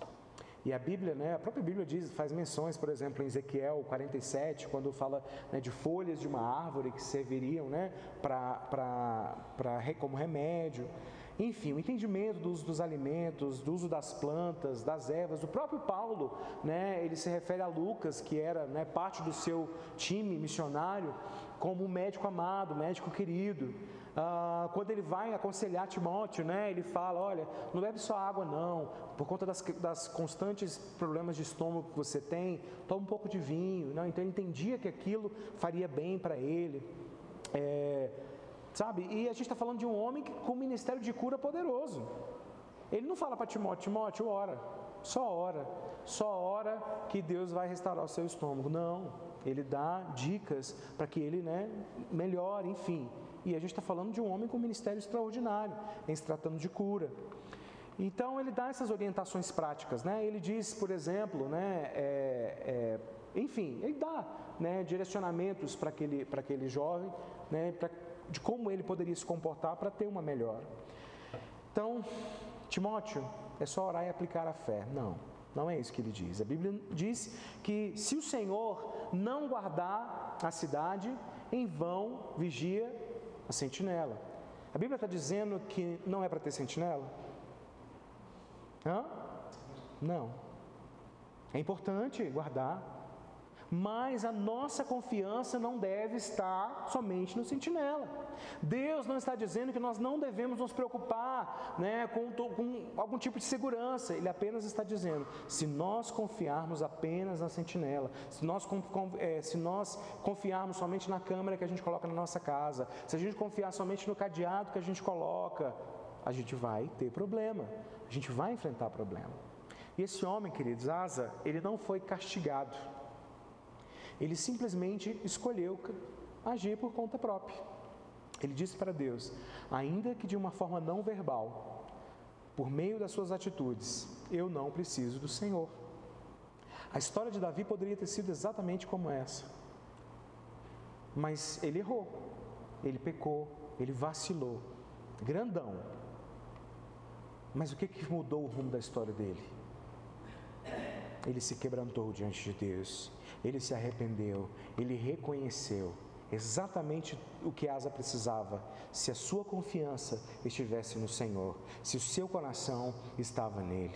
E a Bíblia, a própria Bíblia faz menções, por exemplo, em Ezequiel 47, quando fala de folhas de uma árvore que serviriam como remédio. Enfim, o entendimento do uso dos alimentos, do uso das plantas, das ervas. O próprio Paulo, ele se refere a Lucas, que era parte do seu time missionário, como um médico amado, médico querido. Quando ele vai aconselhar Timóteo, ele fala: olha, não bebe só água não, por conta das constantes problemas de estômago que você tem, toma um pouco de vinho. Então ele entendia que aquilo faria bem para ele. Sabe? E a gente está falando de um homem com um ministério de cura poderoso. Ele não fala para Timóteo, ora, só ora que Deus vai restaurar o seu estômago. Não, ele dá dicas para que ele melhore, enfim. E a gente está falando de um homem com um ministério extraordinário, em se tratando de cura. Então ele dá essas orientações práticas, Ele diz, por exemplo, enfim, ele dá direcionamentos para aquele jovem, de como ele poderia se comportar para ter uma melhora. Então, Timóteo, é só orar e aplicar a fé. Não é isso que ele diz. A Bíblia diz que se o Senhor não guardar a cidade, em vão vigia a sentinela. A Bíblia está dizendo que não é para ter sentinela? Não. É importante guardar, mas a nossa confiança não deve estar somente no sentinela. Deus não está dizendo que nós não devemos nos preocupar com algum tipo de segurança. Ele apenas está dizendo: se nós confiarmos apenas na sentinela, se nós confiarmos somente na câmera que a gente coloca na nossa casa, se a gente confiar somente no cadeado que a gente coloca, a gente vai ter problema, a gente vai enfrentar problema. E esse homem, queridos, Asa, ele não foi castigado. Ele simplesmente escolheu agir por conta própria. Ele disse para Deus: ainda que de uma forma não verbal, por meio das suas atitudes, eu não preciso do Senhor. A história de Davi poderia ter sido exatamente como essa. Mas ele errou, ele pecou, ele vacilou. Grandão. Mas o que mudou o rumo da história dele? Ele se quebrantou diante de Deus, ele se arrependeu, ele reconheceu exatamente o que Asa precisava, se a sua confiança estivesse no Senhor, se o seu coração estava nele.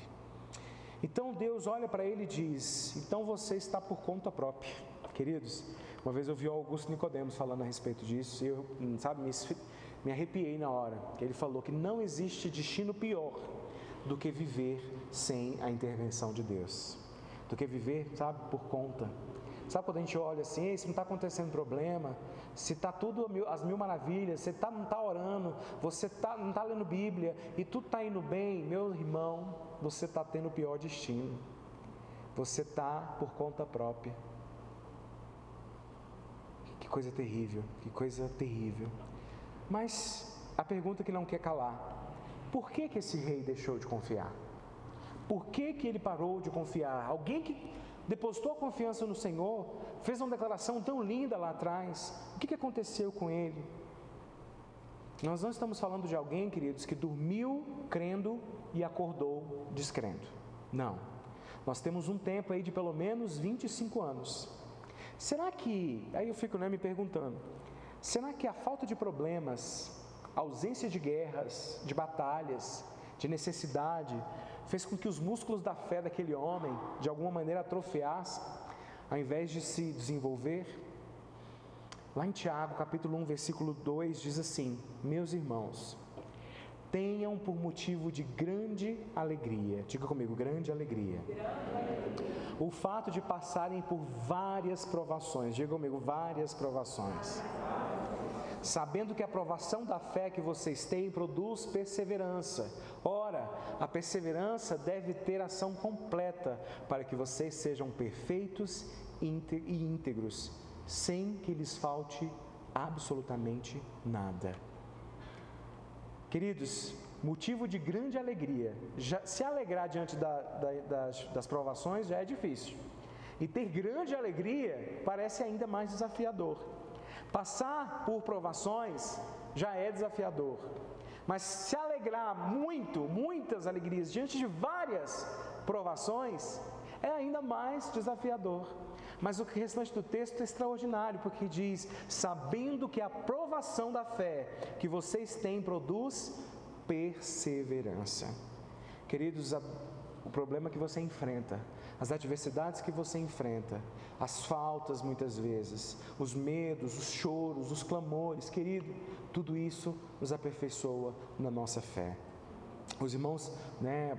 Então Deus olha para ele e diz: então você está por conta própria. Queridos, uma vez eu vi o Augusto Nicodemos falando a respeito disso, e eu, me arrepiei na hora. Ele falou que não existe destino pior do que viver sem a intervenção de Deus, do que viver, por conta. Sabe quando a gente olha assim, se não está acontecendo problema, se está tudo às mil maravilhas, você não está orando, você não está lendo Bíblia e tudo está indo bem, meu irmão, você está tendo o pior destino. Você está por conta própria. Que coisa terrível, que coisa terrível. Mas a pergunta que não quer calar: por que esse rei deixou de confiar? Por que ele parou de confiar? Alguém que depositou a confiança no Senhor, fez uma declaração tão linda lá atrás, o que aconteceu com ele? Nós não estamos falando de alguém, queridos, que dormiu crendo e acordou descrendo. Não. Nós temos um tempo aí de pelo menos 25 anos. Será que, aí eu fico me perguntando, será que a falta de problemas, a ausência de guerras, de batalhas, de necessidade, fez com que os músculos da fé daquele homem, de alguma maneira, atrofiassem, ao invés de se desenvolver? Lá em Tiago, capítulo 1, versículo 2, diz assim: meus irmãos, tenham por motivo de grande alegria, diga comigo, grande alegria, o fato de passarem por várias provações, diga comigo, várias provações, sabendo que a provação da fé que vocês têm produz perseverança. Ora, a perseverança deve ter ação completa, para que vocês sejam perfeitos e íntegros, sem que lhes falte absolutamente nada. Queridos, motivo de grande alegria. Se alegrar diante das provações já é difícil, e ter grande alegria parece ainda mais desafiador. Passar por provações já é desafiador, mas se alegrar muitas alegrias diante de várias provações é ainda mais desafiador. Mas o restante do texto é extraordinário, porque diz: sabendo que a provação da fé que vocês têm produz perseverança. Queridos, o problema que você enfrenta, as adversidades que você enfrenta, as faltas muitas vezes, os medos, os choros, os clamores, querido, tudo isso nos aperfeiçoa na nossa fé. Os irmãos,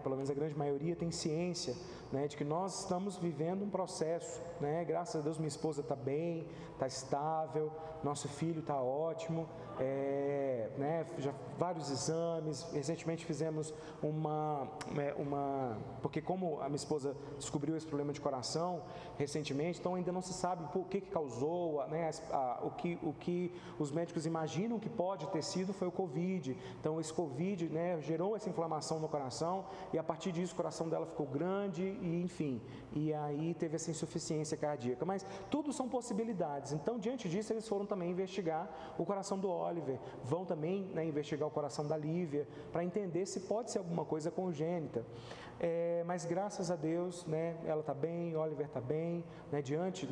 pelo menos a grande maioria, tem ciência, de que nós estamos vivendo um processo, graças a Deus minha esposa está bem, está estável, nosso filho está ótimo, já vários exames, recentemente fizemos porque como a minha esposa descobriu esse problema de coração recentemente, então ainda não se sabe o que causou, o que os médicos imaginam que pode ter sido foi o Covid. Então esse Covid, gerou essa inflamação no coração, e a partir disso o coração dela ficou grande, e enfim, e aí teve essa insuficiência cardíaca. Mas tudo são possibilidades. Então, diante disso, eles foram também investigar o coração do Oliver, vão também investigar o coração da Lívia, para entender se pode ser alguma coisa congênita. Mas graças a Deus, ela está bem, o Oliver está bem, diante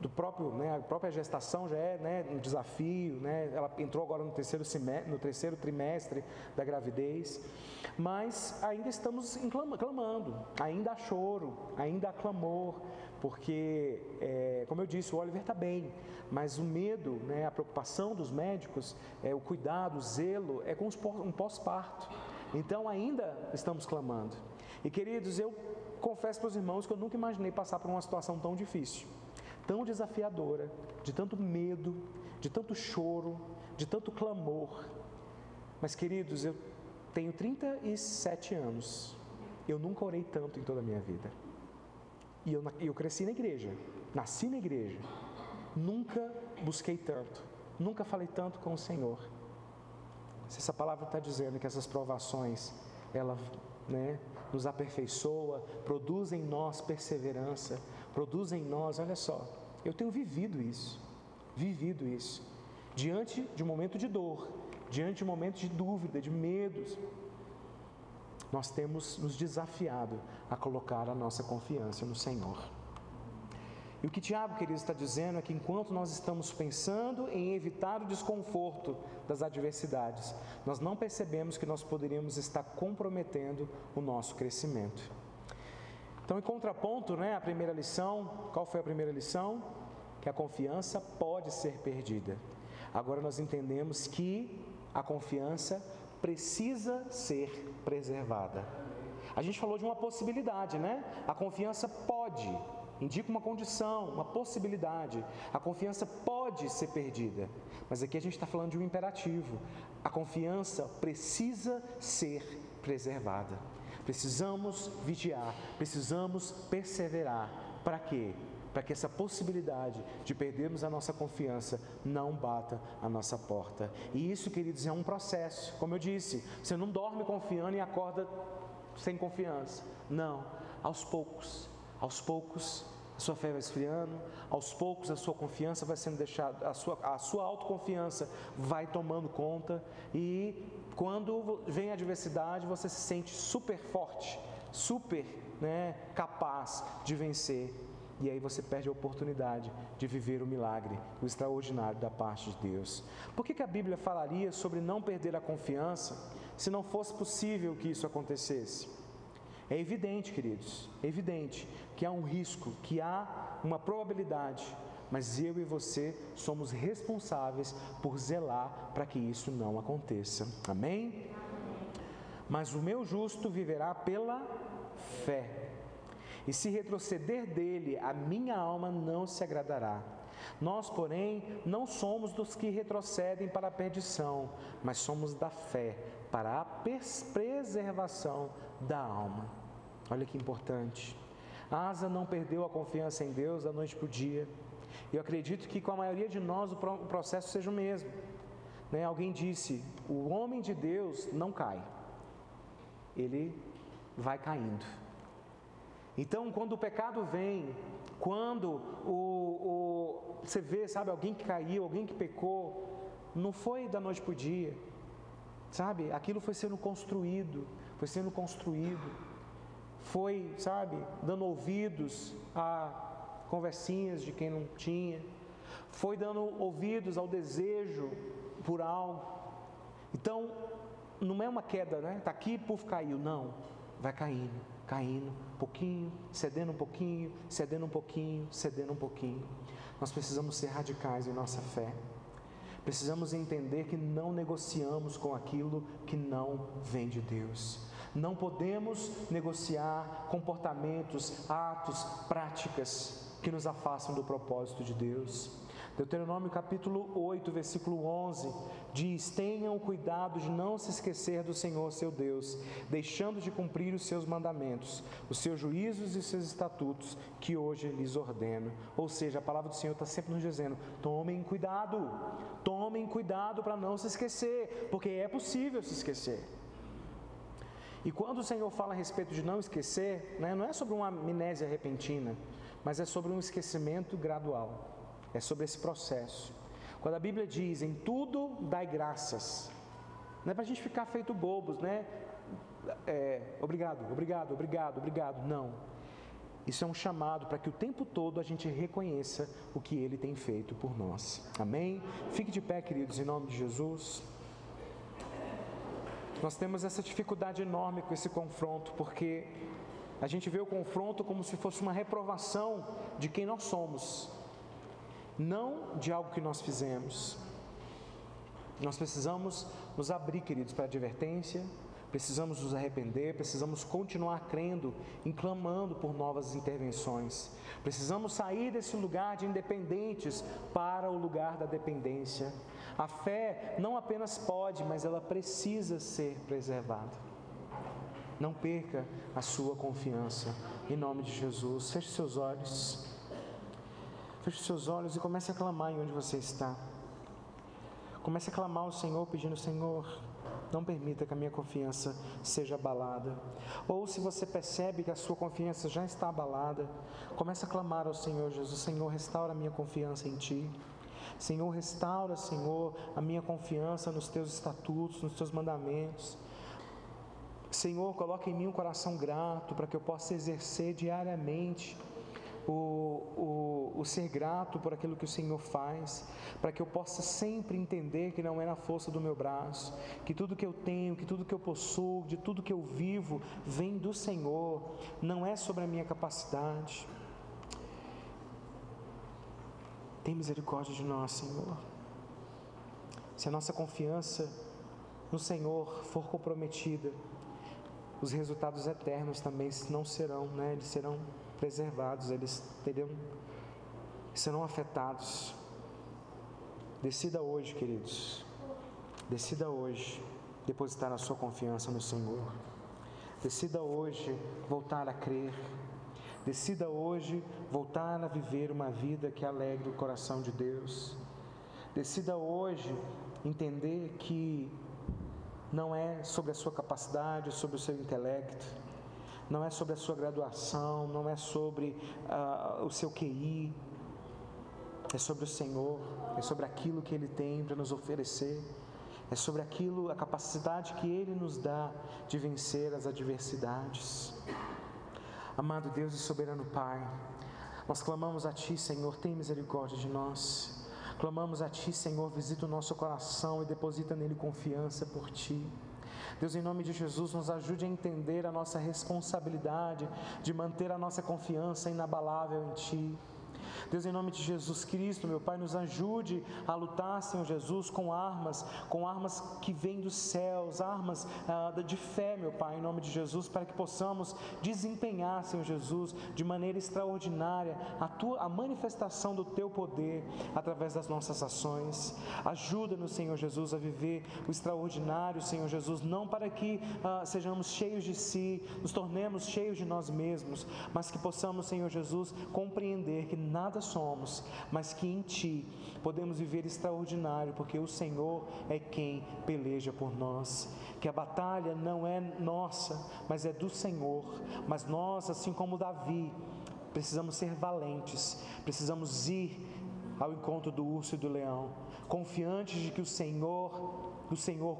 do próprio, a própria gestação já é um desafio, ela entrou agora no terceiro trimestre da gravidez, mas ainda estamos clamando, ainda há choro, ainda há clamor, porque, como eu disse, o Oliver está bem, mas o medo, a preocupação dos médicos, o cuidado, o zelo, é com um pós-parto, então ainda estamos clamando. E queridos, eu confesso para os irmãos que eu nunca imaginei passar por uma situação tão difícil, tão desafiadora, de tanto medo, de tanto choro, de tanto clamor. Mas, queridos, eu tenho 37 anos, eu nunca orei tanto em toda a minha vida. E eu cresci na igreja, nasci na igreja, nunca busquei tanto, nunca falei tanto com o Senhor. se essa palavra está dizendo que essas provações, ela, nos aperfeiçoa, produz em nós perseverança, produz em nós, olha só, eu tenho vivido isso, diante de um momento de dor, diante de um momento de dúvida, de medos, nós temos nos desafiado a colocar a nossa confiança no Senhor. E o que Tiago, queridos, está dizendo é que enquanto nós estamos pensando em evitar o desconforto das adversidades, nós não percebemos que nós poderíamos estar comprometendo o nosso crescimento. Então, em contraponto, a primeira lição, qual foi a primeira lição? Que a confiança pode ser perdida. Agora nós entendemos que a confiança precisa ser preservada. A gente falou de uma possibilidade, A confiança pode, indica uma condição, uma possibilidade. A confiança pode ser perdida. Mas aqui a gente está falando de um imperativo. A confiança precisa ser preservada. Precisamos vigiar, precisamos perseverar. Para quê? Para que essa possibilidade de perdermos a nossa confiança não bata a nossa porta. E isso, queridos, é um processo. Como eu disse, você não dorme confiando e acorda sem confiança. Não, aos poucos, a sua fé vai esfriando, aos poucos a sua confiança vai sendo deixada, a sua autoconfiança vai tomando conta, e quando vem a adversidade, você se sente super forte, super capaz de vencer, e aí você perde a oportunidade de viver o milagre, o extraordinário da parte de Deus. Por que a Bíblia falaria sobre não perder a confiança, se não fosse possível que isso acontecesse? É evidente, queridos, é evidente que há um risco, que há uma probabilidade, mas eu e você somos responsáveis por zelar para que isso não aconteça. Amém? Mas o meu justo viverá pela fé, e se retroceder dele, a minha alma não se agradará. Nós, porém, não somos dos que retrocedem para a perdição, mas somos da fé para a preservação da alma. Olha que importante. Asa não perdeu a confiança em Deus da noite para o dia. Eu acredito que com a maioria de nós o processo seja o mesmo. Alguém disse, o homem de Deus não cai, ele vai caindo. Então, quando o pecado vem, quando você vê, alguém que caiu, alguém que pecou, não foi da noite para o dia, aquilo foi sendo construído, foi, dando ouvidos a conversinhas de quem não tinha, foi dando ouvidos ao desejo por algo. Então, não é uma queda, está aqui, puf, caiu, não, vai caindo, pouquinho, cedendo um pouquinho, cedendo um pouquinho, cedendo um pouquinho. Nós precisamos ser radicais em nossa fé. Precisamos entender que não negociamos com aquilo que não vem de Deus. Não podemos negociar comportamentos, atos, práticas que nos afastam do propósito de Deus. Deuteronômio capítulo 8, versículo 11, diz: tenham cuidado de não se esquecer do Senhor seu Deus, deixando de cumprir os seus mandamentos, os seus juízos e os seus estatutos, que hoje lhes ordeno. Ou seja, a palavra do Senhor está sempre nos dizendo, tomem cuidado para não se esquecer, porque é possível se esquecer. E quando o Senhor fala a respeito de não esquecer, não é sobre uma amnésia repentina, mas é sobre um esquecimento gradual. É sobre esse processo. Quando a Bíblia diz, em tudo dai graças, não é para a gente ficar feito bobos, obrigado, não. Isso é um chamado para que o tempo todo a gente reconheça o que Ele tem feito por nós. Amém? Fique de pé, queridos, em nome de Jesus. Nós temos essa dificuldade enorme com esse confronto, porque a gente vê o confronto como se fosse uma reprovação de quem nós somos, não de algo que nós fizemos. Nós precisamos nos abrir, queridos, para a advertência, precisamos nos arrepender, precisamos continuar crendo e clamando por novas intervenções. Precisamos sair desse lugar de independentes para o lugar da dependência. A fé não apenas pode, mas ela precisa ser preservada. Não perca a sua confiança, em nome de Jesus. Feche seus olhos. Feche seus olhos e comece a clamar em onde você está. Comece a clamar ao Senhor, pedindo, Senhor, não permita que a minha confiança seja abalada. Ou se você percebe que a sua confiança já está abalada, comece a clamar ao Senhor Jesus: Senhor, restaura a minha confiança em Ti. Senhor, restaura, Senhor, a minha confiança nos Teus estatutos, nos Teus mandamentos. Senhor, coloca em mim um coração grato para que eu possa exercer diariamente o ser grato por aquilo que o Senhor faz, para que eu possa sempre entender que não é na força do meu braço, que tudo que eu tenho, que tudo que eu possuo, de tudo que eu vivo, vem do Senhor, não é sobre a minha capacidade. Tem misericórdia de nós, Senhor. Se a nossa confiança no Senhor for comprometida, os resultados eternos também não serão, eles serão preservados, eles serão afetados. Decida hoje, queridos, decida hoje depositar a sua confiança no Senhor. Decida hoje voltar a crer. Decida hoje voltar a viver uma vida que alegre o coração de Deus. Decida hoje entender que não é sobre a sua capacidade, sobre o seu intelecto, não é sobre a sua graduação, não é sobre o seu QI, é sobre o Senhor, é sobre aquilo que Ele tem para nos oferecer, é sobre a capacidade que Ele nos dá de vencer as adversidades. Amado Deus e soberano Pai, nós clamamos a Ti, Senhor, tem misericórdia de nós. Clamamos a Ti, Senhor, visita o nosso coração e deposita nele confiança por Ti. Deus, em nome de Jesus, nos ajude a entender a nossa responsabilidade de manter a nossa confiança inabalável em Ti. Deus, em nome de Jesus Cristo, meu Pai, nos ajude a lutar, Senhor Jesus, com armas que vêm dos céus, armas de fé, meu Pai, em nome de Jesus, para que possamos desempenhar, Senhor Jesus, de maneira extraordinária a manifestação do Teu poder através das nossas ações. Ajuda-nos, Senhor Jesus, a viver o extraordinário, Senhor Jesus, não para que sejamos cheios de si, nos tornemos cheios de nós mesmos, mas que possamos, Senhor Jesus, compreender que nada somos, mas que em Ti podemos viver extraordinário, porque o Senhor é quem peleja por nós, que a batalha não é nossa, mas é do Senhor, mas nós, assim como Davi, precisamos ser valentes, precisamos ir ao encontro do urso e do leão, confiantes de que o Senhor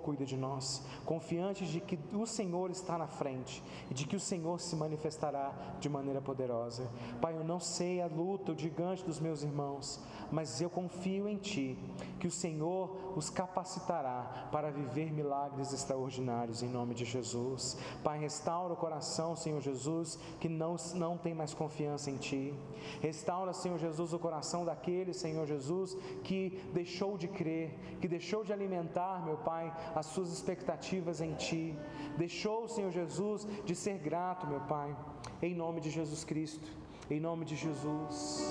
cuida de nós, confiantes de que o Senhor está na frente e de que o Senhor se manifestará de maneira poderosa. Pai, eu não sei a luta, o gigante dos meus irmãos, mas eu confio em Ti, que o Senhor os capacitará para viver milagres extraordinários em nome de Jesus. Pai, restaura o coração, Senhor Jesus, que não tem mais confiança em Ti. Restaura, Senhor Jesus, o coração daquele, Senhor Jesus, que deixou de crer, que deixou de alimentar, meu Pai, as suas expectativas em Ti. Deixou, Senhor Jesus, de ser grato, meu Pai, em nome de Jesus Cristo, em nome de Jesus.